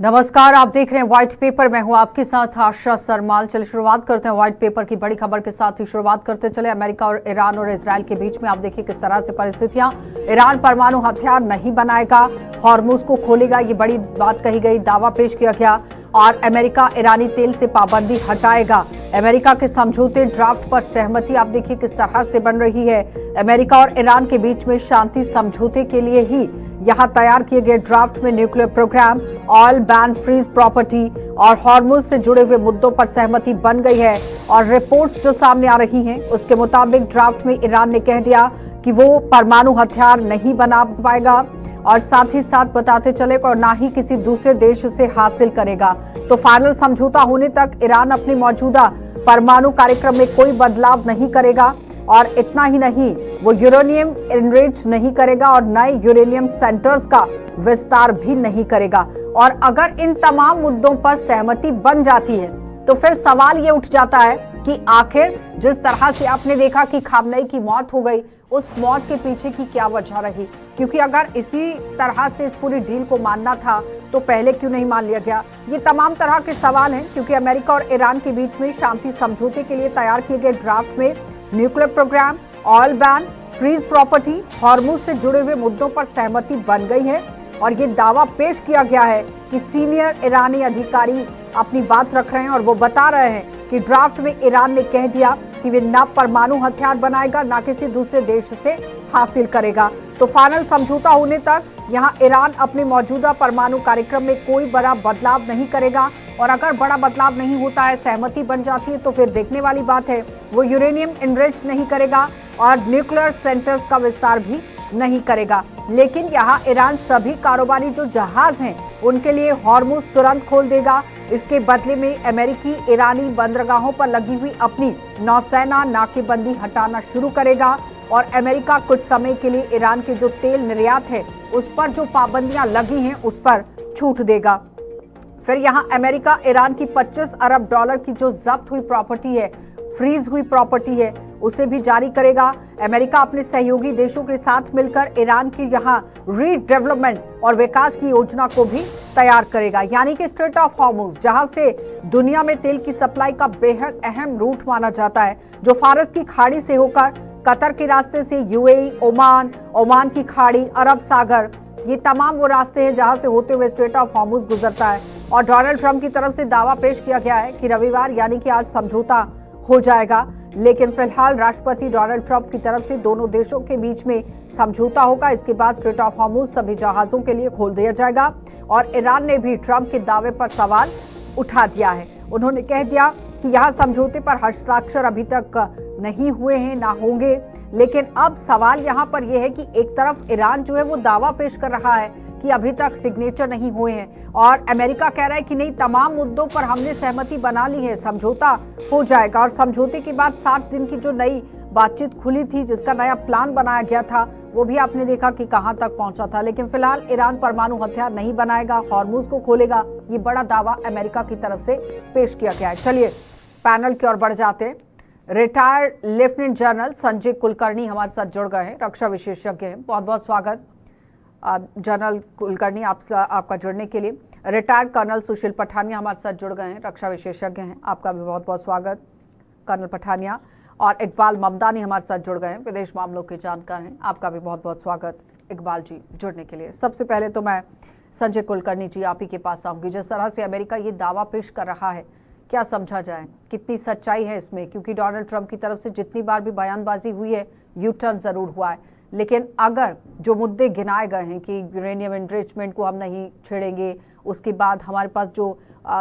नमस्कार, आप देख रहे हैं व्हाइट पेपर। मैं हूं आपके साथ आशा सरमाल। चलिए शुरुआत करते हैं व्हाइट पेपर की बड़ी खबर के साथ ही शुरुआत करते चले। अमेरिका और ईरान और इजराइल के बीच में आप देखिए किस तरह से परिस्थितियां। ईरान परमाणु हथियार नहीं बनाएगा, हॉर्मुज को खोलेगा, ये बड़ी बात कही गई, दावा पेश किया गया। और अमेरिका ईरानी तेल से पाबंदी हटाएगा। अमेरिका के समझौते ड्राफ्ट पर सहमति आप देखिए किस तरह से बन रही है। अमेरिका और ईरान के बीच में शांति समझौते के लिए ही यहां तैयार किए गए ड्राफ्ट में nuclear program, oil ban, freeze property और हॉर्मुज से जुड़े हुए मुद्दों पर सहमति बन गई है। और रिपोर्ट्स जो सामने आ रही हैं उसके मुताबिक ड्राफ्ट में ईरान ने कह दिया कि वो परमाणु हथियार नहीं बना पाएगा और साथ ही साथ बताते चले और ना ही किसी दूसरे देश से हासिल करेगा। तो फाइनल समझौता होने तक ईरान अपने मौजूदा परमाणु कार्यक्रम में कोई बदलाव नहीं करेगा। और इतना ही नहीं, वो यूरेनियम एनरिच नहीं करेगा और नए यूरेनियम सेंटर्स का विस्तार भी नहीं करेगा। और अगर इन तमाम मुद्दों पर सहमति बन जाती है तो फिर सवाल ये उठ जाता है कि आखिर जिस तरह से आपने देखा कि खामनेई की मौत हो गई, उस मौत के पीछे की क्या वजह रही? क्योंकि अगर इसी तरह से इस पूरी डील को मानना था तो पहले क्यों नहीं मान लिया गया? ये तमाम तरह के सवाल हैं, क्योंकि अमेरिका और ईरान के बीच में शांति समझौते के लिए तैयार किए गए ड्राफ्ट में nuclear program, oil ban, freeze property, Hormuz से जुड़े हुए मुद्दों पर सहमति बन गई है। और ये दावा पेश किया गया है कि सीनियर ईरानी अधिकारी अपनी बात रख रहे हैं और वो बता रहे हैं कि ड्राफ्ट में ईरान ने कह दिया कि वे ना परमाणु हथियार बनाएगा, ना किसी दूसरे देश से हासिल करेगा। तो फाइनल समझौता होने तक यहाँ ईरान अपने मौजूदा परमाणु कार्यक्रम में कोई बड़ा बदलाव नहीं करेगा। और अगर बड़ा बदलाव नहीं होता है, सहमति बन जाती है, तो फिर देखने वाली बात है, वो यूरेनियम एनरिच नहीं करेगा और न्यूक्लियर सेंटर्स का विस्तार भी नहीं करेगा। लेकिन यहाँ ईरान सभी कारोबारी जो जहाज हैं उनके लिए हॉर्मुज तुरंत खोल देगा। इसके बदले में अमेरिकी ईरानी बंदरगाहों पर लगी हुई अपनी नौसेना नाकेबंदी हटाना शुरू करेगा। और अमेरिका कुछ समय के लिए ईरान के जो तेल निर्यात है उस पर जो पाबंदियां लगी हैं उस पर छूट देगा। फिर यहाँ अमेरिका ईरान की 25 अरब डॉलर की जो जब्त हुई प्रॉपर्टी है, फ्रीज हुई प्रॉपर्टी है, उसे भी जारी करेगा। अमेरिका अपने सहयोगी देशों के साथ मिलकर ईरान की यहाँ रीडेवलपमेंट और विकास की योजना को भी तैयार करेगा। यानी कि स्ट्रेट ऑफ हॉर्मुज, जहां से दुनिया में तेल की सप्लाई का बेहद अहम रूट माना जाता है, जो फारस की खाड़ी से होकर कतर के रास्ते से यूएई, ओमान की खाड़ी, अरब सागर, ये तमाम वो रास्ते हैं जहां से होते हुए स्ट्रेट ऑफ हॉर्मुज गुजरता है। और डोनाल्ड ट्रंप की तरफ से दावा पेश किया गया है कि रविवार यानी कि आज समझौता हो जाएगा। लेकिन फिलहाल राष्ट्रपति डोनाल्ड ट्रंप की तरफ से दोनों देशों के बीच में समझौता होगा। इसके बाद स्ट्रेट ऑफ हॉर्मुज सभी जहाजों के लिए खोल दिया जाएगा। और ईरान ने भी ट्रंप के दावे पर सवाल उठा दिया है। उन्होंने कह दिया कि यहाँ समझौते पर हस्ताक्षर अभी तक नहीं हुए हैं, ना होंगे। लेकिन अब सवाल यहाँ पर यह है कि एक तरफ ईरान जो है वो दावा पेश कर रहा है कि अभी तक सिग्नेचर नहीं हुए हैं और अमेरिका कह रहा है कि नहीं, तमाम मुद्दों पर हमने सहमति बना ली है, समझौता हो जाएगा। और समझौते के बाद 60 दिन की जो नई बातचीत खुली थी, जिसका नया प्लान बनाया गया था, वो भी आपने देखा कि कहां तक पहुंचा था। लेकिन फिलहाल ईरान परमाणु हथियार नहीं बनाएगा, हॉर्मुज को खोलेगा, ये बड़ा दावा अमेरिका की तरफ से पेश किया गया है। चलिए पैनल की ओर बढ़ जाते हैं। Retired lieutenant general Sanjay Kulkarni हमारे साथ जुड़ गए हैं, रक्षा विशेषज्ञ हैं। बहुत बहुत स्वागत जनरल कुलकर्णी, आपका जुड़ने के लिए। रिटायर्ड कर्नल सुशील पठानिया हमारे साथ जुड़ गए हैं, रक्षा विशेषज्ञ हैं, आपका भी बहुत बहुत स्वागत कर्नल पठानिया। और इकबाल ममदानी हमारे साथ जुड़ गए हैं, विदेश मामलों के जानकार हैं, आपका भी बहुत बहुत स्वागत इकबाल जी जुड़ने के लिए। सबसे पहले तो मैं संजय कुलकर्णी जी आप ही के पास आऊंगी। जिस तरह से अमेरिका ये दावा पेश कर रहा है, क्या समझा जाए, कितनी सच्चाई है इसमें? क्योंकि डोनाल्ड ट्रंप की तरफ से जितनी बार भी बयानबाजी हुई है, यू टर्न जरूर हुआ है। लेकिन अगर जो मुद्दे गिनाए गए हैं कि यूरेनियम एनरिचमेंट को हम नहीं छेड़ेंगे, उसके बाद हमारे पास जो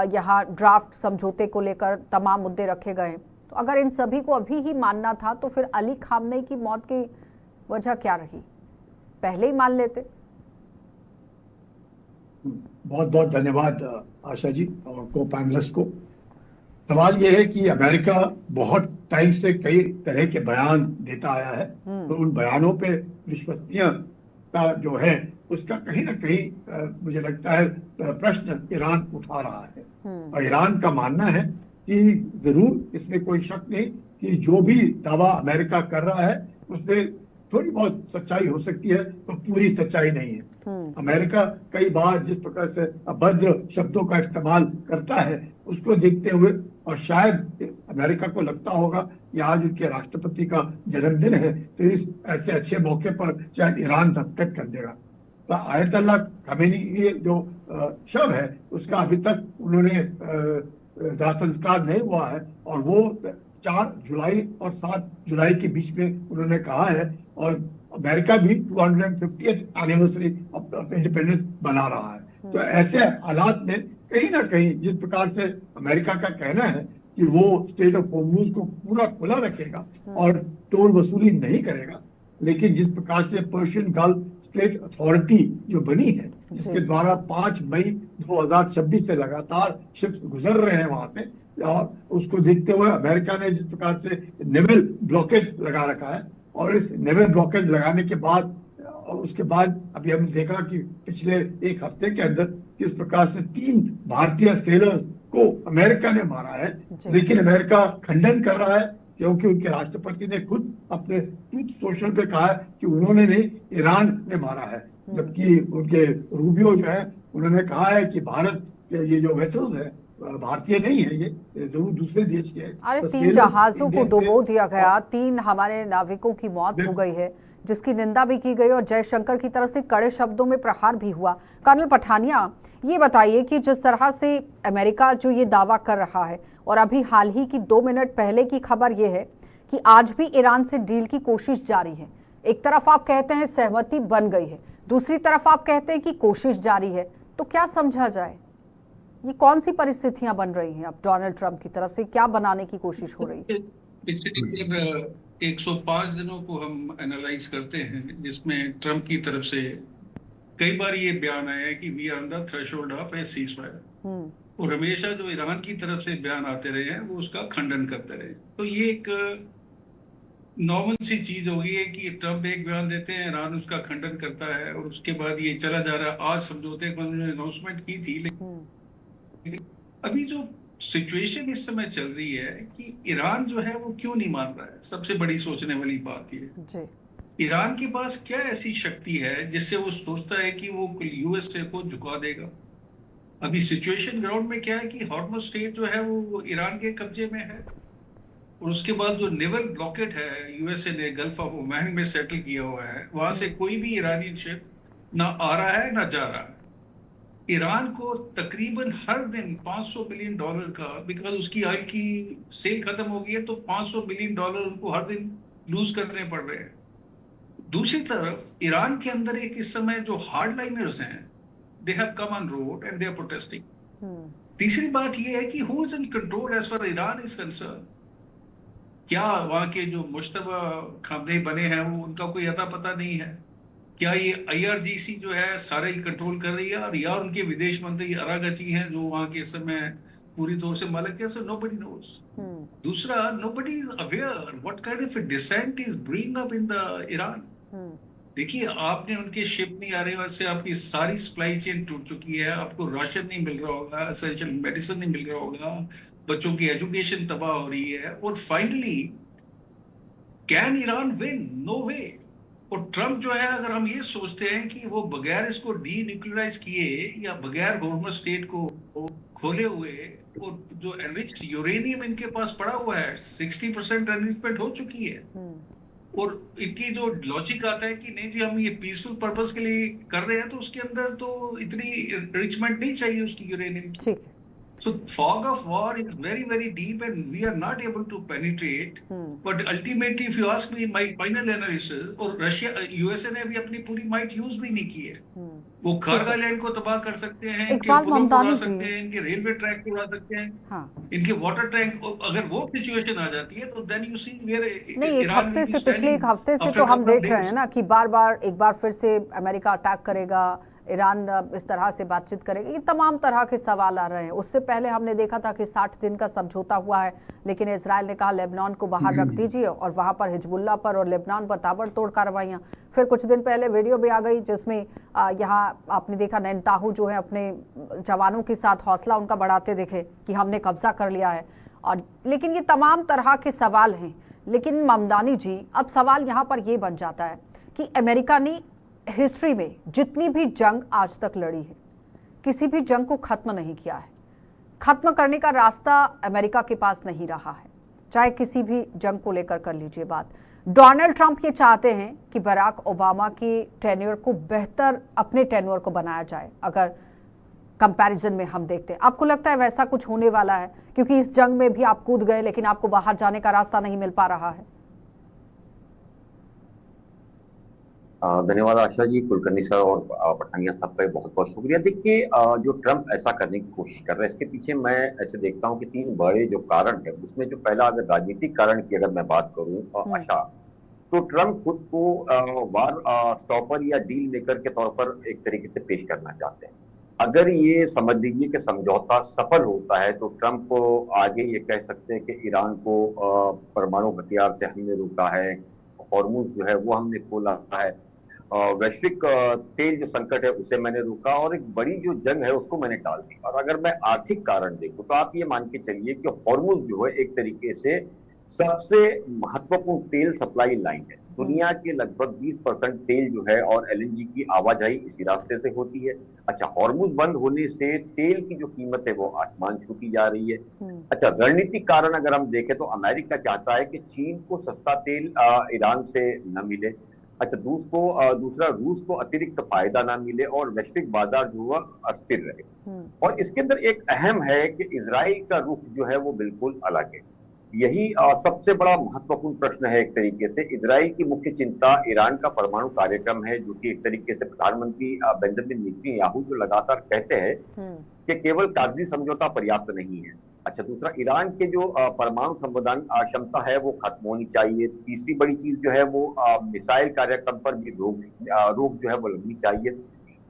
यहाँ ड्राफ्ट समझौते को लेकर तमाम मुद्दे रखे गए हैं, तो अगर इन सभी को अभी ही मानना था तो फिर अली खामनेई की मौत की वजह क्या रही? पहले ही मान लेते। बहुत बहुत धन्यवाद आशा जी और को पैनलिस्ट को। सवाल यह है कि अमेरिका बहुत टाइम से कई तरह के बयान देता आया है, तो उन बयानों पे विश्वसनीयता जो है उसका कहीं ना कहीं मुझे लगता है प्रश्न ईरान उठा रहा है। और ईरान का मानना है कि जरूर इसमें कोई शक नहीं कि जो भी दावा अमेरिका कर रहा है उसमें थोड़ी बहुत सच्चाई हो सकती है, तो पूरी सच्चाई नहीं है। अमेरिका कई बार जिस प्रकार से अभद्र शब्दों का इस्तेमाल करता है, उसको देखते हुए, और शायद अमेरिका को लगता होगा कि आज उनके राष्ट्रपति का जन्मदिन है, तो इस ऐसे अच्छे मौके पर शायद ईरान दस्तक कर देगा। तो आयतुल्लाह खमेनी की जो शव है, उसका अभी तक उन्होंने दाह संस्कार नहीं हुआ है, और वो 4 जुलाई और 7 जुलाई के बीच में उन्होंने कहा है, और अमेरिका भी 250th एनिवर्सरी ऑफ इंडिपेंडेंस बना रहा है। तो ऐसे हालात में कहीं ना कहीं जिस प्रकार से अमेरिका का कहना है कि वो स्टेट ऑफ होर्मुज को पूरा खुला रखेगा और टोल वसूली नहीं करेगा, लेकिन जिस प्रकार से पर्शियन गल्फ स्टेट अथॉरिटी जो बनी है, जिसके द्वारा 5 मई 2026 से लगातार शिप्स गुजर रहे हैं वहां से, और उसको देखते हुए अमेरिका ने जिस प्रकार से नेवल ब्लॉकेज लगा रखा है, और इस नेवल ब्लॉकेज लगाने के बाद, और उसके बाद अभी हमने देखा कि पिछले एक हफ्ते के अंदर किस प्रकार से 3 भारतीय सेलर्स को अमेरिका ने मारा है, लेकिन अमेरिका खंडन कर रहा है, क्योंकि उनके राष्ट्रपति ने खुद अपने ट्वीट सोशल पे कहा है कि उन्होंने नहीं, ईरान ने मारा है। जबकि उनके रूबियो जो है, उन्होंने कहा है कि भारत के ये जो वेसल्स है भारतीय नहीं है, ये जरूर दूसरे देश के हैं। अरे 3 जहाजों को डुबो दिया गया, 3 हमारे नाविकों की मौत हो गई है, जिसकी निंदा भी की गई और जयशंकर की तरफ से कड़े शब्दों में प्रहार भी हुआ। कर्नल पठानिया, ये बताइए कि जिस तरह से अमेरिका जो ये दावा कर रहा है, और अभी हाल ही की 2 मिनट पहले की खबर ये है कि आज भी ईरान से डील की कोशिश जारी है। एक तरफ आप कहते हैं सहमति बन गई है, दूसरी तरफ आप कहते हैं कि कोशिश जारी है, तो क्या समझा जाए? ये कौन सी परिस्थितियां बन रही हैं? अब डोनाल्ड ट्रंप की तरफ से क्या बनाने की कोशिश हो रही है? पिछले 105 दिनों को हम एनालाइज करते हैं, जिसमें ट्रंप की तरफ से कई बार ये बयान आया है कि we are on the threshold of a ceasefire, और हमेशा जो ईरान की तरफ से बयान आते रहे हैं वो उसका खंडन करते रहे। तो ये एक नॉर्मल सी चीज हो गई है कि ट्रंप एक बयान देते हैं, ईरान उसका खंडन करता है, और उसके बाद ये चला जा रहा है। आज समझौते को उन्होंने अनाउंसमेंट की थी, लेकिन अभी जो सिचुएशन इस समय चल रही है कि ईरान जो है वो क्यों नहीं मान रहा है, सबसे बड़ी सोचने वाली बात ये। ईरान के पास क्या ऐसी शक्ति है जिससे वो सोचता है कि वो यूएसए को झुका देगा? अभी सिचुएशन ग्राउंड में क्या है कि हॉर्मुज़ स्टेट जो है वो ईरान के कब्जे में है, और उसके बाद जो नेवल ब्लॉकेट है यूएसए ने गल्फ ऑफ ओमान में सेटल किया हुआ है, वहां से कोई भी ईरानी शिप ना आ रहा है ना जा रहा है। ईरान को तकरीबन हर दिन $500 बिलियन का, बिकॉज उसकी ऑयल की सेल खत्म हो गई है, तो $500 बिलियन उनको हर दिन लूज करने पड़ रहे हैं। दूसरी तरफ ईरान के अंदर एक इस समय जो हार्डलाइनर्स हैं, they have come on road and they are protesting. तीसरी बात यह है कि who is in control as far as Iran is concerned? क्या वहां के जो मुश्तबा खामने बने हैं वो उनका कोई अता पता नहीं है? क्या ये IRGC जो है सारे ही कंट्रोल कर रही है, और या उनके विदेश मंत्री अरागची हैं जो वहां के समय पूरी तौर से मालिक है? So nobody knows. दूसरा, nobody is aware what kind of a dissent is brewing up in the Iran. देखिए, आपने उनके शिप नहीं आ रहे, वैसे आपकी सारी सप्लाई चेन टूट चुकी है, आपको राशन नहीं मिल रहा होगा, एसेंशियल मेडिसिन नहीं मिल रहा होगा, बच्चों की एजुकेशन तबाह हो रही है, और finally can Iran win? No way. और ट्रंप जो है, अगर हम ये सोचते हैं कि वो बगैर इसको डी न्यूक्लियराइज किए या बगैर हॉर्मुज़ स्टेट को खोले हुए, और जो एनरिच्ड यूरेनियम इनके पास पड़ा हुआ है 60% एनरिचमेंट हो चुकी है, और इनकी जो लॉजिक आता है कि नहीं जी हम ये पीसफुल पर्पस के लिए कर रहे हैं, तो उसके अंदर तो इतनी रिचमेंट नहीं चाहिए उसकी यूरेनियम की। So fog of war is very, very deep and we are not able to penetrate. But ultimately, if you ask me, my final analysis, और रशिया USA ने अभी अपनी पूरी माइट यूज भी नहीं की है। वो कारगिल आइलैंड को तबाह कर सकते हैं, इनके पुलों को उड़ा सकते हैं, इनके रेलवे ट्रैक को उड़ा सकते हैं, इनके वाटर टैंक। अगर वो सिचुएशन आ जाती है तो then you see where Iran will be standing. पिछले एक हफ्ते से तो हम देख रहे हैं ना कि एक बार फिर से अमेरिका अटैक करेगा, ईरान इस तरह से बातचीत करेगी, ये तमाम तरह के सवाल आ रहे हैं। उससे पहले हमने देखा था कि 60 दिन का समझौता हुआ है, लेकिन इजराइल ने कहा लेबनान को बाहर रख दीजिए, और वहां पर हिजबुल्लाह पर और लेबनान पर ताबड़तोड़ कार्रवाइयां। फिर कुछ दिन पहले वीडियो भी आ गई जिसमें यहाँ आपने देखा नेतन्याहू जो है अपने जवानों के साथ हौसला उनका बढ़ाते दिखे कि हमने कब्जा कर लिया है। और लेकिन ये तमाम तरह के सवाल हैं लेकिन ममदानी जी, अब सवाल यहाँ पर ये बन जाता है कि अमेरिका ने हिस्ट्री में जितनी भी जंग आज तक लड़ी है, किसी भी जंग को खत्म नहीं किया है। खत्म करने का रास्ता अमेरिका के पास नहीं रहा है, चाहे किसी भी जंग को लेकर कर लीजिए बात। डोनाल्ड ट्रंप ये चाहते हैं कि बराक ओबामा के टेन्योर को बेहतर अपने टेन्योर को बनाया जाए। अगर कंपैरिजन में हम देखते हैं, आपको लगता है वैसा कुछ होने वाला है? क्योंकि इस जंग में भी आप कूद गए, लेकिन आपको बाहर जाने का रास्ता नहीं मिल पा रहा है। धन्यवाद आशा जी, कुलकर्णी सर और पठानिया साहब का बहुत बहुत शुक्रिया। देखिए, जो ट्रंप ऐसा करने की कोशिश कर रहे हैं, इसके पीछे मैं ऐसे देखता हूं कि 3 बड़े जो कारण है। उसमें जो पहला, अगर राजनीतिक कारण की अगर मैं बात करूं आशा, तो ट्रंप खुद को वार स्टॉपर या डील मेकर के तौर पर एक तरीके से पेश करना चाहते हैं। अगर ये समझ लीजिए कि समझौता सफल होता है तो ट्रंप को आगे ये कह सकते हैं कि ईरान को परमाणु हथियार से हमने रोका है, हॉर्मुज जो है वो हमने खोला है, वैश्विक तेल जो संकट है उसे मैंने रोका, और एक बड़ी जो जंग है उसको मैंने टाल दी। और अगर मैं आर्थिक कारण देखूं तो आप ये मान के चलिए कि हॉर्मुज जो है एक तरीके से सबसे महत्वपूर्ण तेल सप्लाई लाइन है। दुनिया के लगभग 20% तेल जो है और एलएनजी की आवाजाही इसी रास्ते से होती है। अच्छा, हॉर्मुज बंद होने से तेल की जो कीमत है वो आसमान छूती जा रही है। अच्छा, रणनीतिक कारण अगर हम देखें तो अमेरिका चाहता है कि चीन को सस्ता तेल ईरान से न मिले। अच्छा, दूसरा रूस को अतिरिक्त फायदा ना मिले और वैश्विक बाजार जो है अस्थिर रहे। और इसके अंदर एक अहम है कि इजराइल का रुख जो है वो बिल्कुल अलग है। यही सबसे बड़ा महत्वपूर्ण प्रश्न है। एक तरीके से इजराइल की मुख्य चिंता ईरान का परमाणु कार्यक्रम है, जो कि एक तरीके से प्रधानमंत्री बेंजामिन नेतन्याहू जो लगातार कहते हैं कि केवल कागजी समझौता पर्याप्त नहीं है। अच्छा, दूसरा, ईरान के जो परमाणु संवेदन क्षमता है वो खत्म होनी चाहिए। तीसरी बड़ी चीज जो है वो मिसाइल कार्यक्रम पर भी रोक जो है वो लगनी चाहिए।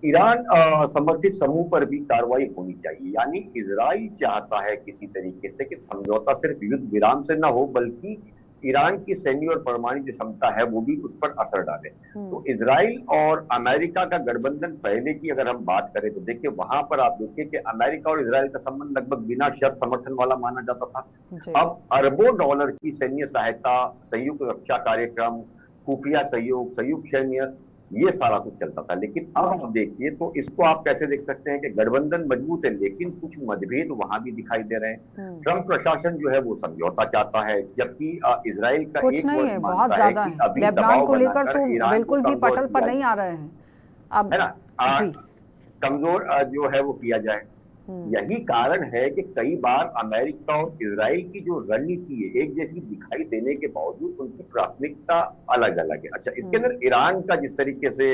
ईरान समर्थित समूह पर भी कार्रवाई होनी चाहिए। यानी इजराइल चाहता है किसी तरीके से कि समझौता सिर्फ युद्ध विराम से ना हो, बल्कि ईरान की सैन्य और परमाणु जो क्षमता है वो भी उस पर असर डाले। तो इजराइल और अमेरिका का गठबंधन पहले की अगर हम बात करें तो देखिए, वहां पर आप देखिए कि अमेरिका और इजराइल का संबंध लगभग बिना शर्त समर्थन वाला माना जाता था। अब अरबों डॉलर की सैन्य सहायता, संयुक्त रक्षा कार्यक्रम, खुफिया सहयोग, संयुक्त सैन्य, ये सारा कुछ चलता था। लेकिन अब आप देखिए तो इसको आप कैसे देख सकते हैं कि गठबंधन मजबूत है, लेकिन कुछ मतभेद वहां भी दिखाई दे रहे हैं। ट्रंप प्रशासन जो है वो समझौता चाहता है, जबकि इजराइल का कुछ एक नहीं वर्ड है, मानता बहुत है ज्यादा कि है। अभी लेबनान दबाव को लेकर बनाकर तो ईरान बिल्कुल को भी कमजोर पटल पर किया नहीं आ रहे हैं अब, है ना, कमजोर जो है वो किया जाए। यही कारण है कि कई बार अमेरिका और इजराइल की जो रणनीति है एक जैसी दिखाई देने के बावजूद उनकी प्राथमिकता अलग अलग है। अच्छा, इसके अंदर ईरान का जिस तरीके से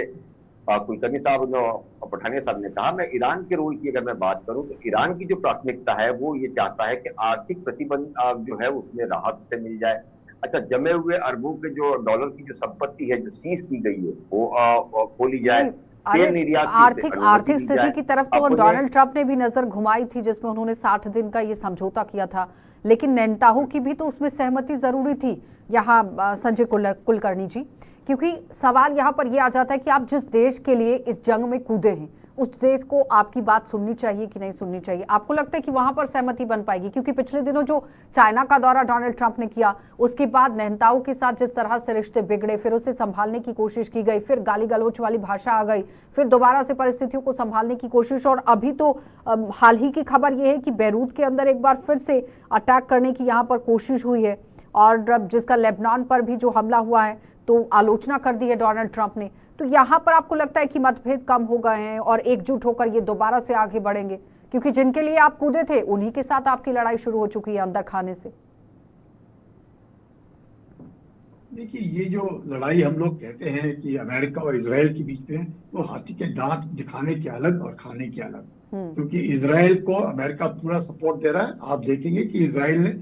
कुलकर्णी साहब और पठानिया साहब ने कहा, मैं ईरान के रोल की अगर मैं बात करूं तो ईरान की जो प्राथमिकता है वो ये चाहता है कि आर्थिक प्रतिबंध जो है उसमें राहत से मिल जाए। अच्छा, जमे हुए अरबों के जो डॉलर की जो संपत्ति है जो सीज की गई है वो खोली जाए। आर्थिक स्थिति की तरफ तो डोनाल्ड ट्रंप ने भी नजर घुमाई थी, जिसमें उन्होंने 60 दिन का ये समझौता किया था, लेकिन नेतन्याहू की भी तो उसमें सहमति जरूरी थी। यहाँ संजय कुलकर्णी जी, क्योंकि सवाल यहाँ पर यह आ जाता है कि आप जिस देश के लिए इस जंग में कूदे हैं उस देश को आपकी बात सुननी चाहिए कि नहीं सुननी चाहिए। आपको लगता है कि वहां पर सहमति बन पाएगी? क्योंकि पिछले दिनों जो चाइना का दौरा डोनाल्ड ट्रंप ने किया, उसके बाद नेतन्याहू के साथ जिस तरह से रिश्ते बिगड़े, फिर उसे संभालने की कोशिश की गई, फिर गाली गलौच वाली भाषा आ गई, फिर दोबारा से परिस्थितियों को संभालने की कोशिश, और अभी तो हाल ही की खबर यह है कि बैरूत के अंदर एक बार फिर से अटैक करने की यहाँ पर कोशिश हुई है, और जिसका लेबनान पर भी जो हमला हुआ है तो आलोचना कर दी है डोनाल्ड ट्रंप ने। तो यहाँ पर आपको लगता है कि मतभेद कम हो गए हैं और एकजुट होकर ये दोबारा से आगे बढ़ेंगे? क्योंकि जिनके लिए आप कूदे थे उन्हीं के साथ आपकी लड़ाई शुरू हो चुकी है अंदर खाने से। देखिए, ये जो लड़ाई हम लोग कहते हैं कि अमेरिका और इजराइल के बीच में, वो हाथी के दांत दिखाने के अलग और खाने के अलग। क्योंकि इजराइल को अमेरिका पूरा सपोर्ट दे रहा है। आप देखेंगे कि इजराइल ने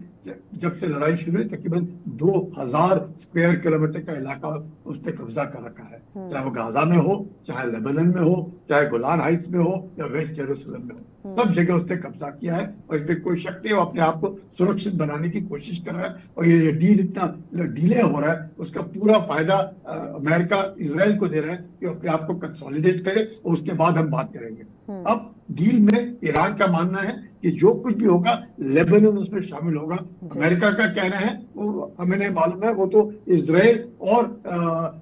जब से लड़ाई शुरू हुई तकरीबन 2000 स्क्वायर किलोमीटर का इलाका उस पर कब्जा कर रखा है, चाहे वो गाजा में हो, चाहे लेबनान में हो, चाहे गोलान हाइट्स में हो या वेस्ट जेरूसलम में हो, सब जगह उसने कब्जा किया है। और इस पर कोई शक नहीं, वो अपने आप को सुरक्षित बनाने की कोशिश कर रहा है। और ये डील इतना डिले हो रहा है, उसका पूरा फायदा अमेरिका इजराइल को दे रहा है कि अपने आप को कंसोलिडेट करे, और उसके बाद हम बात करेंगे। अब डील में ईरान का मानना है कि जो कुछ भी होगा लेबनान उसमें शामिल होगा। अमेरिका का कहना है, वो हमें नहीं मालूम है, वो तो इजराइल और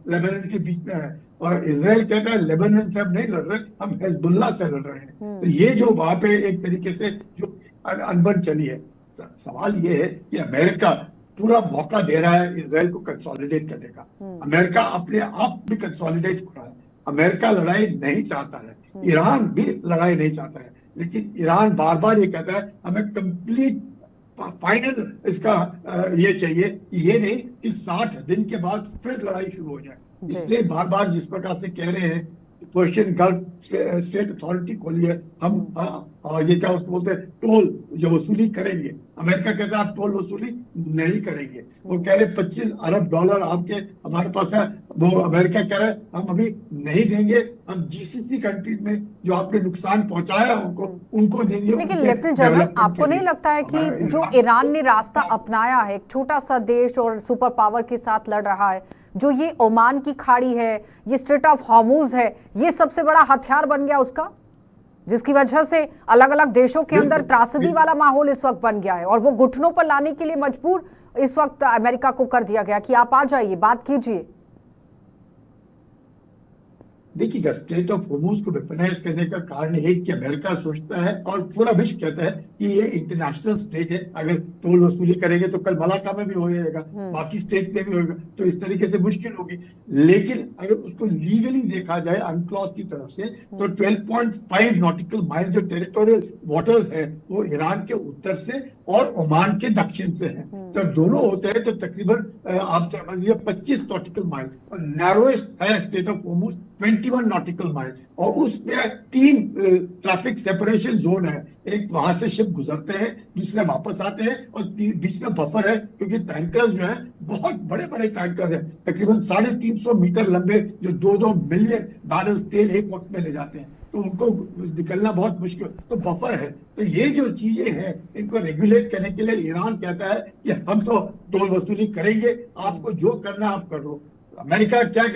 लेबनान के बीच में है, और इजराइल कहता है लेबनान से हम नहीं लड़ रहे, हम हिजबुल्लाह से लड़ रहे हैं। तो ये जो वहां पे एक तरीके से जो अनबन चली है, सवाल ये है कि अमेरिका पूरा मौका दे रहा है इजराइल को कंसोलिडेट करने का। अमेरिका अपने आप भी कंसोलिडेट हो रहा है। अमेरिका लड़ाई नहीं चाहता है, ईरान भी लड़ाई नहीं चाहता है, लेकिन ईरान बार बार ये कहता है हमें कंप्लीट फाइनल इसका ये चाहिए, ये नहीं कि 60 दिन के बाद फिर लड़ाई शुरू हो जाए। इसलिए बार बार जिस प्रकार से कह रहे हैं पर्शियन गल्फ स्टेट अथॉरिटी खोली है, हम ये क्या उसको बोलते हैं, टोल जो वसूली करेंगे। अमेरिका कहता है आप टोल वसूली नहीं करेंगे। वो कह रहे $25 अरब आपके हमारे पास है, वो अमेरिका कह रहा है हम अभी नहीं देंगे, हम जीसीसी कंट्रीज में जो आपने नुकसान पहुंचाया उनको देंगे। लेकिन लेफ्टिनेंट जनरल, आपको नहीं लगता है कि जो ईरान ने रास्ता अपनाया है, एक छोटा सा देश और सुपर पावर के साथ लड़ रहा है, जो ये ओमान की खाड़ी है, ये स्ट्रेट ऑफ हॉर्मुज है, ये सबसे बड़ा हथियार बन गया उसका, जिसकी वजह से अलग अलग देशों के अंदर त्रासदी वाला माहौल इस वक्त बन गया है, और वो घुटनों पर लाने के लिए मजबूर इस वक्त अमेरिका को कर दिया गया कि आप आ जाइए, बात कीजिए। देखिएगा, स्टेट ऑफ हॉर्मुज को वेपनाइज करने का कारण है कि अमेरिका सोचता है और पूरा विश्व कहता है कि ये इंटरनेशनल स्टेट है, अगर टोल वसूली करेंगे तो कल मलाका में भी हो जाएगा, बाकी स्टेट में भी होगा, तो इस तरीके से मुश्किल होगी। लेकिन अगर उसको लीगली देखा जाए अनक्लॉज की तरफ से, तो 12.5 नॉटिकल माइल जो टेरिटोरियल वाटर्स है वो ईरान के उत्तर से और ओमान के दक्षिण से है। तो दोनों होते हैं तो तकरीबन आप समझिए 25 नॉटिकल माइल, और नैरोएस्ट है state of Hormuz 21 nautical mile, और उसमें 3 ट्रैफिक सेपरेशन जोन है। एक वहां से शिप गुजरते हैं, दूसरे वापस आते हैं, और बीच में बफर है, क्योंकि टैंकर्स जो है बहुत बड़े बड़े टैंकर है, तकरीबन 350 मीटर लंबे, जो 2-2 मिलियन बैरल तेल एक वक्त में ले जाते हैं, तो उनको निकलना बहुत मुश्किल, तो बफर है। तो ये जो चीजें हैं इनको रेगुलेट करने के लिए ईरान कहता है कि हम तो टोल वसूली करेंगे, आपको जो करना आप कर लो। अमेरिका क्या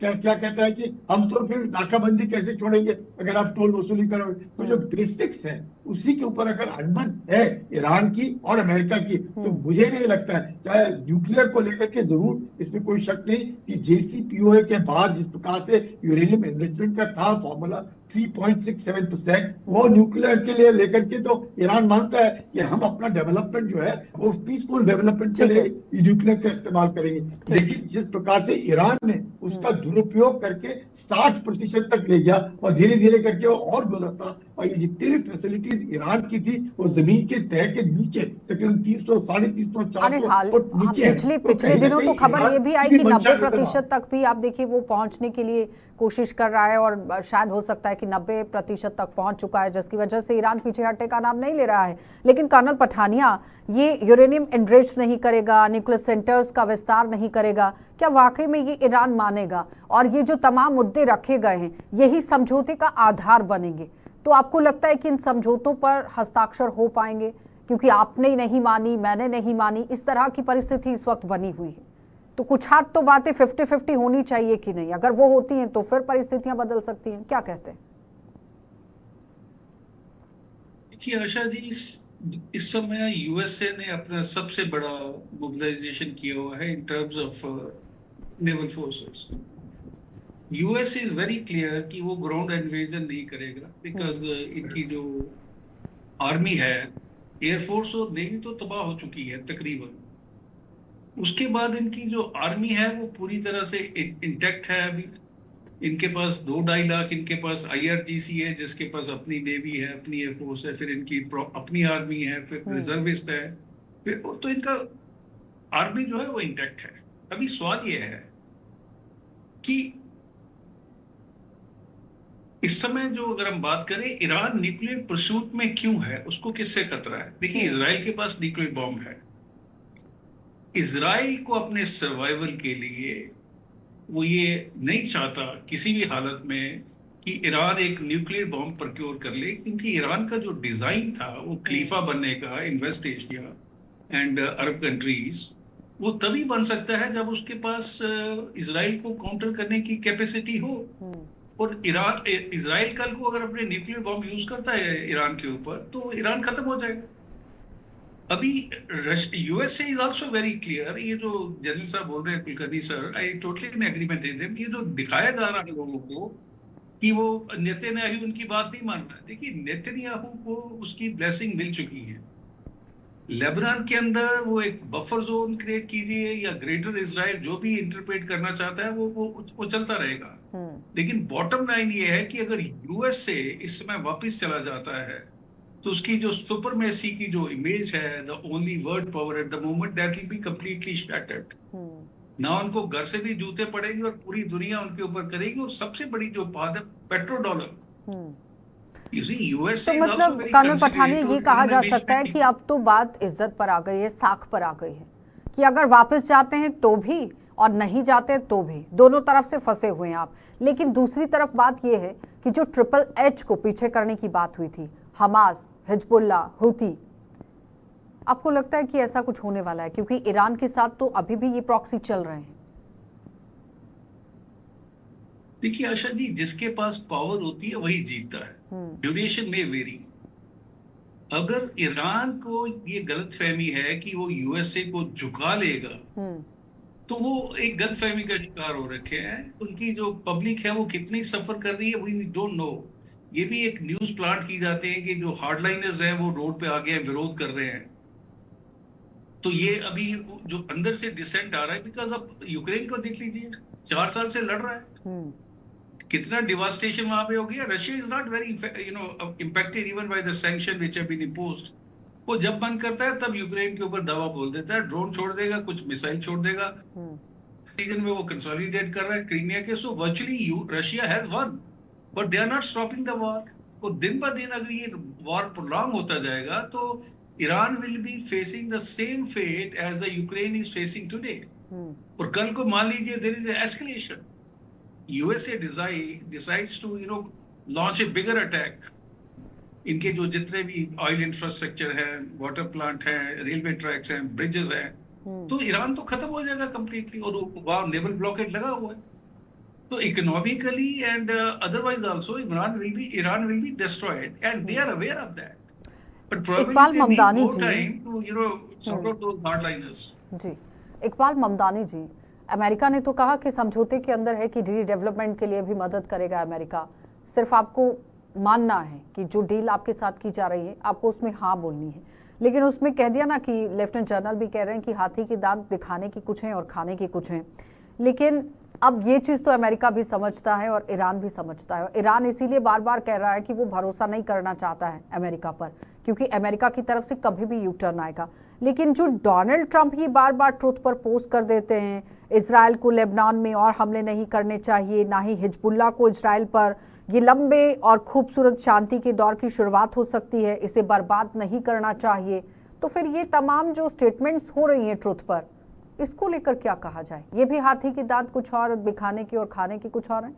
कहता है कि हम तो फिर नाकाबंदी कैसे छोड़ेंगे अगर आप टोल वसूली करोगे। तो जो बेसिक्स है उसी के ऊपर अगर अनबन है ईरान की और अमेरिका की, तो मुझे नहीं लगता है, चाहे न्यूक्लियर को लेकर के जरूर इसमें कोई शक नहीं कि JCPOA के बाद जिस प्रकार से यूरेनियम एनरिचमेंट का था फॉर्मूला 3.67%, वो न्यूक्लियर के लिए लेकर के तो ईरान मानता है कि हम अपना डेवलपमेंट जो है वो पीसफुल डेवलपमेंट के लिए न्यूक्लियर का इस्तेमाल करेंगे। लेकिन जिस प्रकार से ईरान ने उसका दुरुपयोग करके 60% तक ले गया और धीरे धीरे करके वो और गुजरता, और ये जितनी भी फैसिलिटीज ईरान की थी वो जमीन के तह के नीचे तकरीबन 300, 350, 400 फुट नीचे। पिछले दिनों तो खबर ये भी आई कि 90% तक भी आप देखिए वो पहुंचने के लिए कोशिश कर रहा है, और शायद हो सकता है कि 90% तक पहुंच चुका है, जिसकी वजह से ईरान पीछे हटने का नाम नहीं ले रहा है। लेकिन कर्नल पठानिया, ये यूरेनियम एनरिच नहीं करेगा, न्यूक्लियर सेंटर्स का विस्तार नहीं करेगा, क्या वाकई में ये ईरान मानेगा? और ये जो तमाम मुद्दे रखे गए हैं यही समझौते का आधार बनेंगे, तो आपको लगता है कि इन समझौतों पर हस्ताक्षर हो पाएंगे? क्योंकि आपने नहीं मानी, मैंने नहीं मानी, इस तरह की परिस्थिति इस वक्त बनी हुई है, तो कुछ हद तो बातें 50-50 होनी चाहिए कि नहीं? अगर वो होती हैं तो फिर परिस्थितियां बदल सकती हैं, क्या कहते हैं? देखिए आशा जी, इस समय यूएसए ने अपना सबसे बड़ा मोबिलाइजेशन किया हुआ है in terms of naval forces. US is very clear कि वो ग्राउंड इन्वेजन नहीं करेगा, बिकॉज इनकी जो आर्मी है, एयरफोर्स और नेवी तो तबाह हो चुकी है तकरीबन। उसके बाद इनकी जो आर्मी है वो पूरी तरह से इंटैक्ट है। अभी इनके पास 2-2.5 लाख, इनके पास IRGC है जिसके पास अपनी नेवी है, अपनी एयरफोर्स है, फिर इनकी अपनी आर्मी है, फिर रिजर्विस्ट है, फिर तो इनका आर्मी जो है वो इंटैक्ट है। अभी सवाल ये है कि इस समय जो अगर हम बात करें ईरान न्यूक्लियर परसूट में क्यों है, उसको किससे खतरा है? देखिए, इजराइल के पास न्यूक्लियर बॉम्ब है। इजराइल को अपने सर्वाइवल के लिए वो ये नहीं चाहता किसी भी हालत में कि ईरान एक न्यूक्लियर बॉम्ब प्रोक्योर कर ले, क्योंकि ईरान का जो डिजाइन था वो खलीफा बनने का in West Asia and Arab countries, वो तभी बन सकता है जब उसके पास इजराइल को काउंटर करने की कैपेसिटी हो। और इजराइल कल को अगर अपने न्यूक्लियर बॉम्ब यूज करता है ईरान के ऊपर, तो ईरान खत्म हो जाएगा। अभी USA is also very clear. ये जो जनरल साहब बोल रहे हैं, Kulkarni sir, I totally in agreement with them. ये जो दिखाया जा रहा है लोगों को कि वो नेतन्याहू उनकी बात नहीं मान रहा है, देखिए नेतन्याहू को उसकी ब्लेसिंग मिल चुकी है। लेबनान के अंदर वो एक बफर जोन क्रिएट कीजिए या ग्रेटर इजराइल, जो भी इंटरप्रेट करना चाहता है वो चलता रहेगा। लेकिन बॉटम लाइन ये है कि अगर यूएसए इस समय वापस चला जाता है तो उसकी जो सुपरमेसी की जो इमेज है, the only world power at the moment, that will be completely shattered. ना उनको घर से भी जूते पड़ेंगे और पूरी दुनिया उनके ऊपर करेगी। और सबसे बड़ी जो बात है पेट्रो डॉलर, तो मतलब कानून पठानिया, ये कहा जा सकता है कि अब तो बात इज्जत पर आ गई है, साख पर आ गई है, कि अगर वापस जाते हैं तो भी और नहीं जाते तो भी, दोनों तरफ से फंसे हुए हैं आप। लेकिन दूसरी तरफ बात यह है कि जो ट्रिपल एच को पीछे करने की बात हुई थी, हमास, हिजबुल्ला, हुती, आपको लगता है कि ऐसा कुछ होने वाला है? क्योंकि ईरान के साथ तो अभी भी ये प्रॉक्सी चल रहे हैं। देखिए आशा जी, जिसके पास पावर होती है वही जीतता है। ड्यूरेशन में वेरी। अगर ईरान को ये गलतफहमी है कि वो यूएसए को झुका लेगा, तो वो एक गलतफहमी का शिकार हो रखे हैं। उनकी जो पब्लिक है वो कितनी सफर कर रही है वी डोंट नो। ये भी एक न्यूज प्लांट की जाते हैं कि जो हार्डलाइनर्स हैं वो रोड पे आ गए हैं, विरोध कर रहे हैं। तो ये अभी जो अंदर से डिसेंट आ रहा है, बिकॉज अब यूक्रेन को देख लीजिए, 4 साल से लड़ रहा है, कितना डिवास्टेशन वहां पे हो गया। Russia is not very impacted even by the sanction which have been imposed. वो जब मन करता है तब यूक्रेन के ऊपर दावा बोल देता है, ड्रोन छोड़ देगा, कुछ मिसाइल छोड़ देगा। रीजन में वो कंसोलिडेट कर रहा है क्रीमिया के। So virtually Russia has won, but they are not stopping the war. और दिन ब दिन अगर ये वॉर प्रोलॉन्ग होता जाएगा तो Iran will be facing the same fate as the Ukraine is facing today. और कल को मान लीजिए there is escalation, USA decides to launch a bigger attack। इनके जो जितने भी ऑयल इंफ्रास्ट्रक्चर है, वाटर प्लांट है, रेलवे ट्रैक्स हैं, ब्रिजेस हैं, तो ईरान तो खत्म हो जाएगा कंप्लीटली। और वहां नेवल ब्लॉकेड लगा हुआ है। तो economically and otherwise also Iran will be destroyed and they are aware of that. But Iqbal Mamdani ji, Iqbal Mamdani ji, America ने तो कहा कि समझौते के अंदर है कि डी डेवलपमेंट के लिए भी मदद करेगा अमेरिका। सिर्फ आपको मानना है कि जो डील आपके साथ की जा रही है आपको उसमें हाँ बोलनी है। लेकिन उसमें कह दिया ना कि लेफ्टिनेंट जनरल भी कह रहे हैं कि हाथी के दांत दिखाने की कुछ हैं और खाने की कुछ हैं। लेकिन अब ये चीज तो अमेरिका भी समझता है और ईरान भी समझता है। ईरान इसीलिए बार बार कह रहा है कि वो भरोसा नहीं करना चाहता है अमेरिका पर, क्योंकि अमेरिका की तरफ से कभी भी यू टर्न आएगा। लेकिन जो डोनाल्ड ट्रंप ही बार बार ट्रुथ पर पोस्ट कर देते हैं, इजराइल को लेबनान में और हमले नहीं करने चाहिए, ना ही हिजबुल्ला को इजराइल पर, ये लंबे और खूबसूरत शांति के दौर की शुरुआत हो सकती है, इसे बर्बाद नहीं करना चाहिए, तो फिर ये तमाम जो स्टेटमेंट्स हो रही हैं ट्रुथ पर, इसको लेकर क्या कहा जाए? ये भी हाथी के दांत कुछ और दिखाने की और खाने की कुछ और है।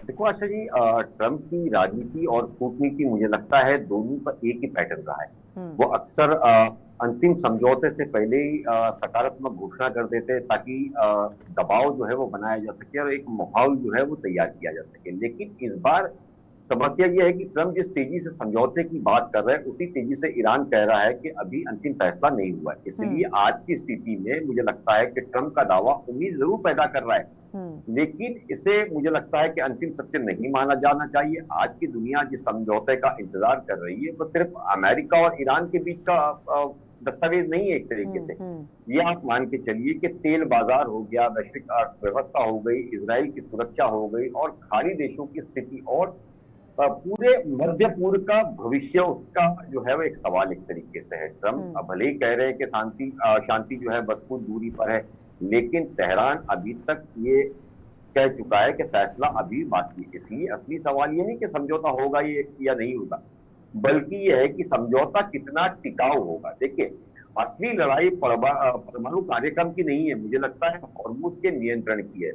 देखो आशा जी, ट्रंप की राजनीति और कूटनीति मुझे लगता है दोनों का एक ही पैटर्न रहा है। वो अक्सर अंतिम समझौते से पहले ही सकारात्मक घोषणा कर देते ताकि दबाव जो है वो बनाया जा सके और एक माहौल जो है वो तैयार किया जा सके। लेकिन इस बार समस्या यह है कि ट्रंप जिस तेजी से समझौते की बात कर रहे हैं उसी तेजी से ईरान कह रहा है कि अभी अंतिम फैसला नहीं हुआ है। इसलिए आज की स्थिति में मुझे लगता है कि ट्रंप का दावा उम्मीद जरूर पैदा कर रहा है, लेकिन इसे मुझे लगता है कि अंतिम सत्य नहीं माना जाना चाहिए। आज की दुनिया जिस समझौते का इंतजार कर रही है वो सिर्फ अमेरिका और ईरान के बीच का दस्तावेज नहीं है। एक तरीके से ये आप मान के चलिए कि तेल बाजार हो गया, वैश्विक अर्थव्यवस्था हो गई, इजराइल की सुरक्षा हो गई और खाड़ी देशों की स्थिति और पूरे मध्य पूर्व का भविष्य, उसका जो है वो एक सवाल एक तरीके से है। ट्रंप भले ही कह रहे हैं कि शांति जो है बस कुछ दूरी पर है, लेकिन तेहरान अभी तक ये कह चुका है कि फैसला अभी बाकी है। इसलिए असली सवाल ये नहीं कि समझौता होगा ये या नहीं होगा, बल्कि ये है कि समझौता कितना टिकाऊ होगा। देखिए, असली लड़ाई परमाणु कार्यक्रम की नहीं है, मुझे लगता है हॉर्मुज के नियंत्रण की है।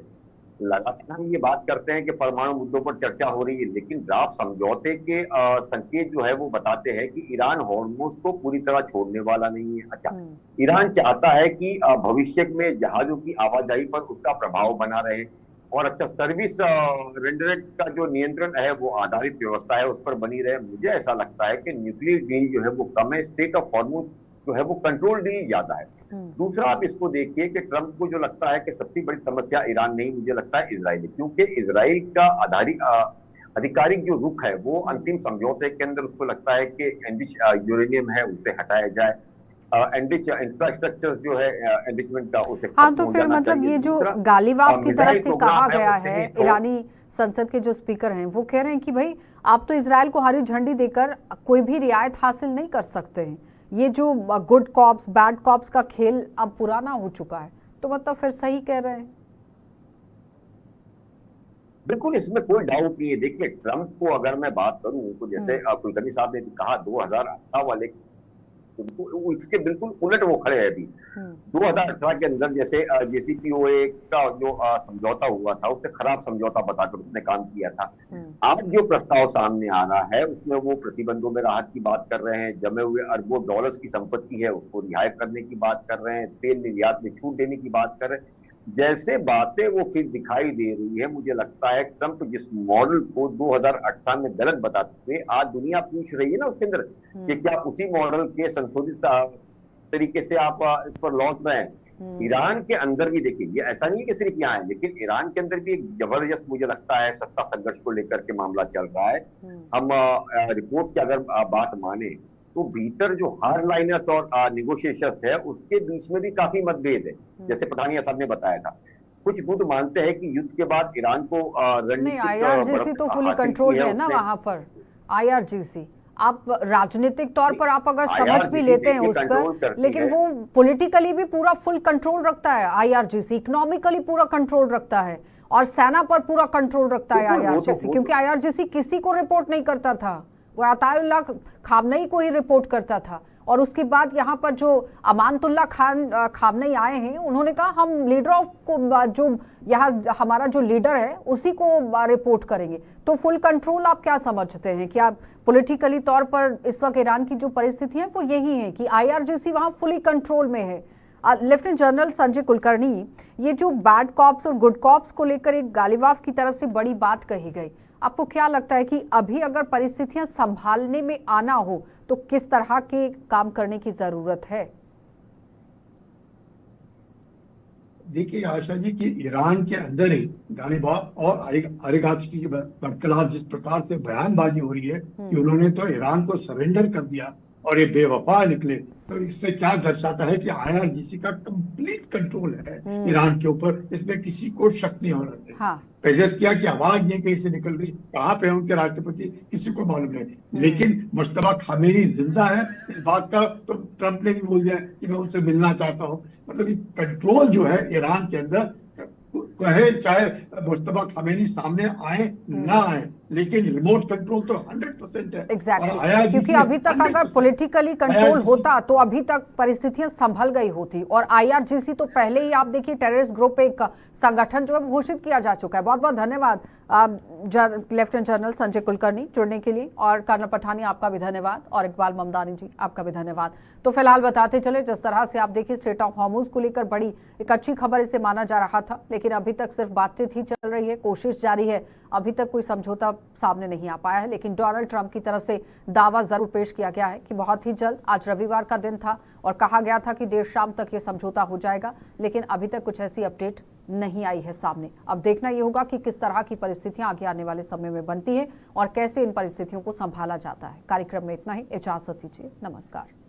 लगातार ये बात करते हैं कि परमाणु मुद्दों पर चर्चा हो रही है, लेकिन ड्राफ्ट समझौते के संकेत जो है वो बताते हैं कि ईरान हॉर्मुज को पूरी तरह छोड़ने वाला नहीं है। अच्छा, ईरान चाहता है कि भविष्य में जहाजों की आवाजाही पर उसका प्रभाव बना रहे, और अच्छा सर्विस रेंडरेट का जो नियंत्रण है वो आधारित व्यवस्था है उस पर बनी रहे। मुझे ऐसा लगता है कि न्यूक्लियर डील जो है वो कम है, स्टेट ऑफ हॉर्मुज जो है वो कंट्रोल डील ज्यादा है। दूसरा आप इसको देखिए कि ट्रंप को जो लगता है कि सबसे बड़ी समस्या ईरान नहीं, मुझे लगता है इजराइल है, क्योंकि इजराइल का आधिकारिक जो रुख है वो अंतिम समझौते के अंदर उसको लगता है कि एनरिच यूरेनियम है उसे हटाया जाए, एनरिच इंफ्रास्ट्रक्चर जो है एनरिचमेंट का उसे हाँ, तो फिर मतलब ये जो गालिबाफ की तरफ से कहा गया है, ईरानी संसद के जो स्पीकर हैं वो कह रहे हैं कि भाई आप तो इजराइल को हरी झंडी देकर कोई भी रियायत हासिल नहीं कर सकते हैं, ये जो गुड कॉप्स बैड कॉप्स का खेल अब पुराना हो चुका है, तो मतलब फिर सही कह रहे हैं। बिल्कुल, इसमें कोई डाउट नहीं है। देखिए ट्रंप को अगर मैं बात करूं तो जैसे कुलकर्णी साहब ने कहा 2018 वाले, इसके बिल्कुल उलट वो खड़े हैं अभी। 2018 के अंदर जैसे JCPOA का जो समझौता हुआ था उसे खराब समझौता बताकर उसने काम किया था। आज जो प्रस्ताव सामने आ रहा है उसमें वो प्रतिबंधों में राहत की बात कर रहे हैं, जमे हुए अरबों डॉलर्स की संपत्ति है उसको रिहाई करने की बात कर रहे हैं, तेल निर्यात में छूट देने की बात कर रहे हैं। जैसे बातें वो फिर दिखाई दे रही है, मुझे लगता है ट्रंप जिस मॉडल को 2018 में गलत बताते हुए आज दुनिया पूछ रही है ना उसके अंदर कि क्या उसी मॉडल के संशोधित तरीके से आप इस पर लौट रहे हैं। ईरान के अंदर भी देखिए, ये ऐसा नहीं है कि सिर्फ यहाँ है, लेकिन ईरान के अंदर भी एक जबरदस्त मुझे लगता है सत्ता संघर्ष को लेकर के मामला चल रहा है। हम रिपोर्ट की अगर बात माने तो भीतर जो हार्डलाइनर्स और निगोशिएशंस है उसके बीच में भी काफी मतभेद है। जैसे पठानिया साहब ने बताया था, कुछ गुट मानते हैं कि युद्ध के बाद ईरान को IRGC तो फुली कंट्रोल है ना वहां पर। IRGC आप राजनीतिक तौर पर आप अगर समझ भी लेते हैं उस पर, लेकिन वो पॉलिटिकली भी पूरा फुल कंट्रोल रखता है IRGC, इकोनॉमिकली पूरा कंट्रोल रखता है और सेना पर पूरा कंट्रोल रखता है IRGC, क्योंकि IRGC किसी को रिपोर्ट नहीं करता था, वो अताउल्लाह खामनेई को ही रिपोर्ट करता था। और उसके बाद यहाँ पर जो अमानतुल्लाह खामनेई आए हैं, उन्होंने कहा हम लीडर ऑफ को जो यहाँ हमारा जो लीडर है उसी को रिपोर्ट करेंगे। तो फुल कंट्रोल आप क्या समझते हैं कि आप पॉलिटिकली तौर पर इस वक्त ईरान की जो परिस्थिति है वो यही है कि IRGC वहाँ फुली कंट्रोल में है। लेफ्टिनेंट जनरल संजय कुलकर्णी, ये जो बैड कॉप्स और गुड कॉप्स को लेकर एक गालिबाफ की तरफ से बड़ी बात कही गई, आपको क्या लगता है कि अभी अगर परिस्थितियां संभालने में आना हो तो किस तरह के काम करने की जरूरत है? देखिए आशा जी कि ईरान के अंदर ही गालिबाफ और ऑलिगार्ची की बरखलाफ जिस प्रकार से बयानबाजी हो रही है कि उन्होंने तो ईरान को सरेंडर कर दिया और ये बेवफा निकले, तो इससे क्या दर्शाता है कि IRGC का कंप्लीट कंट्रोल है ईरान के ऊपर, इसमें किसी को शक नहीं होना चाहिए। हाँ। पेजेस्किया की आवाज नहीं कहीं से निकल रही, कहाँ पे है उनके राष्ट्रपति किसी को मालूम नहीं, लेकिन मुश्तबा खामेनी जिंदा है इस बात का तो ट्रंप ने भी बोल दिया कि मैं उनसे मिलना चाहता हूँ। मतलब कंट्रोल जो है ईरान के अंदर, कहे चाहे मुश्तबा खामेनी सामने आए ना आए, लेकिन रिमोट कंट्रोल तो 100% है। एग्जैक्टली, क्योंकि अभी तक अगर पॉलिटिकली कंट्रोल होता तो अभी तक परिस्थितियां संभल गई होती। और IRGC तो पहले ही आप देखिए टेररिस्ट ग्रुप एक संगठन जो है घोषित किया जा चुका है। बहुत बहुत धन्यवाद लेफ्टिनेंट जनरल संजय कुलकर्णी जुड़ने के लिए, और कर्नल पठानिया आपका भी धन्यवाद, और इकबाल ममदानी जी आपका भी धन्यवाद। तो फिलहाल बताते चले, जिस तरह से आप देखिए स्ट्रेट ऑफ हॉर्मुज को लेकर बड़ी एक अच्छी खबर इसे माना जा रहा था, लेकिन अभी तक सिर्फ बातचीत ही चल रही है, कोशिश जारी है, अभी तक कोई समझौता सामने नहीं आ पाया है। लेकिन डोनाल्ड ट्रंप की तरफ से दावा जरूर पेश किया गया है कि बहुत ही जल्द, आज रविवार का दिन था और कहा गया था कि देर शाम तक ये समझौता हो जाएगा, लेकिन अभी तक कुछ ऐसी अपडेट नहीं आई है सामने। अब देखना ये होगा कि किस तरह की परिस्थितियां आगे आने वाले समय में बनती है और कैसे इन परिस्थितियों को संभाला जाता है। कार्यक्रम में इतना ही, इजाजत दीजिए, नमस्कार।